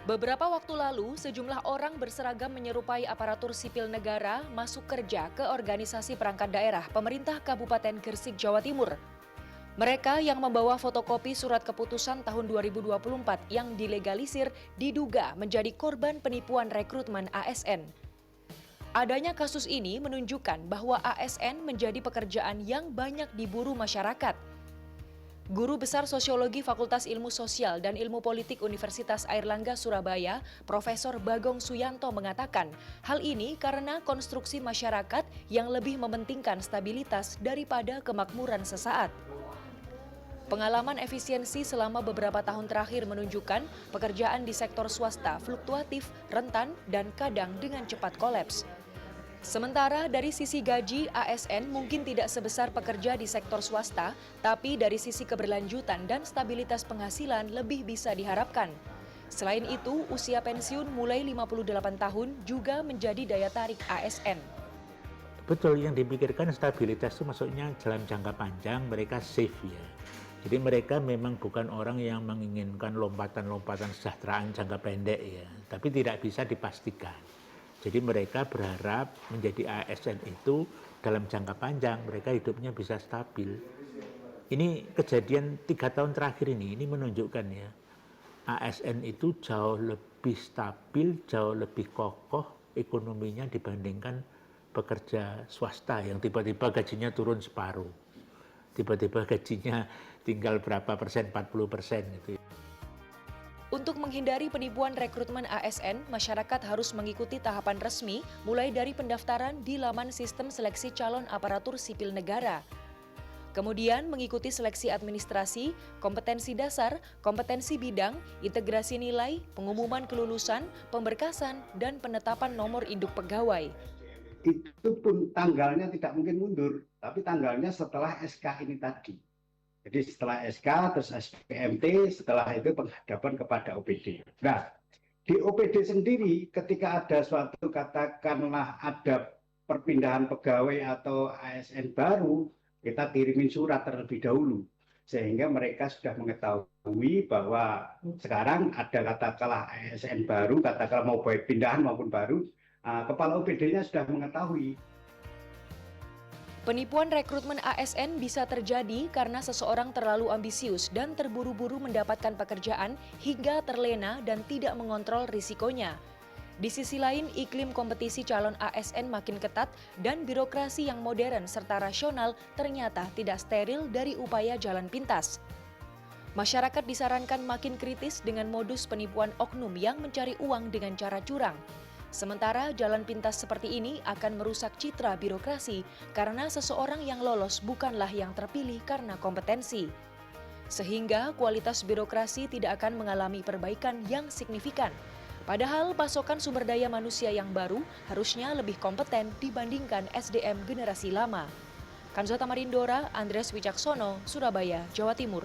Beberapa waktu lalu, sejumlah orang berseragam menyerupai aparatur sipil negara masuk kerja ke organisasi perangkat daerah pemerintah Kabupaten Gresik, Jawa Timur. Mereka yang membawa fotokopi surat keputusan tahun 2024 yang dilegalisir diduga menjadi korban penipuan rekrutmen ASN. Adanya kasus ini menunjukkan bahwa ASN menjadi pekerjaan yang banyak diburu masyarakat. Guru Besar Sosiologi Fakultas Ilmu Sosial dan Ilmu Politik Universitas Airlangga Surabaya, Profesor Bagong Suyanto mengatakan, hal ini karena konstruksi masyarakat yang lebih mementingkan stabilitas daripada kemakmuran sesaat. Pengalaman efisiensi selama beberapa tahun terakhir menunjukkan pekerjaan di sektor swasta fluktuatif, rentan, dan kadang dengan cepat kolaps. Sementara dari sisi gaji, ASN mungkin tidak sebesar pekerja di sektor swasta, tapi dari sisi keberlanjutan dan stabilitas penghasilan lebih bisa diharapkan. Selain itu, usia pensiun mulai 58 tahun juga menjadi daya tarik ASN. Betul, yang dipikirkan stabilitas itu maksudnya dalam jangka panjang mereka safe ya. Jadi mereka memang bukan orang yang menginginkan lompatan-lompatan kesejahteraan jangka pendek ya, tapi tidak bisa dipastikan. Jadi mereka berharap menjadi ASN itu dalam jangka panjang mereka hidupnya bisa stabil. Ini kejadian 3 tahun terakhir ini menunjukkan ya, ASN itu jauh lebih stabil, jauh lebih kokoh ekonominya dibandingkan pekerja swasta yang tiba-tiba gajinya turun separuh. Tiba-tiba gajinya tinggal berapa persen, 40% gitu. Untuk menghindari penipuan rekrutmen ASN, masyarakat harus mengikuti tahapan resmi mulai dari pendaftaran di laman sistem seleksi calon aparatur sipil negara. Kemudian mengikuti seleksi administrasi, kompetensi dasar, kompetensi bidang, integrasi nilai, pengumuman kelulusan, pemberkasan, dan penetapan nomor induk pegawai. Itu pun tanggalnya tidak mungkin mundur, tapi tanggalnya setelah SK ini tadi. Jadi setelah SK, terus SPMT, setelah itu penghadapan kepada OPD. Nah, di OPD sendiri ketika ada suatu katakanlah ada perpindahan pegawai atau ASN baru, kita kirimin surat terlebih dahulu. Sehingga mereka sudah mengetahui bahwa sekarang ada katakanlah ASN baru, katakanlah mau baik pindahan maupun baru, kepala OPD-nya sudah mengetahui. Penipuan rekrutmen ASN bisa terjadi karena seseorang terlalu ambisius dan terburu-buru mendapatkan pekerjaan hingga terlena dan tidak mengontrol risikonya. Di sisi lain, iklim kompetisi calon ASN makin ketat dan birokrasi yang modern serta rasional ternyata tidak steril dari upaya jalan pintas. Masyarakat disarankan makin kritis dengan modus penipuan oknum yang mencari uang dengan cara curang. Sementara jalan pintas seperti ini akan merusak citra birokrasi karena seseorang yang lolos bukanlah yang terpilih karena kompetensi. Sehingga kualitas birokrasi tidak akan mengalami perbaikan yang signifikan. Padahal pasokan sumber daya manusia yang baru harusnya lebih kompeten dibandingkan SDM generasi lama. Kanzata Marindora, Andreas Wicaksono, Surabaya, Jawa Timur.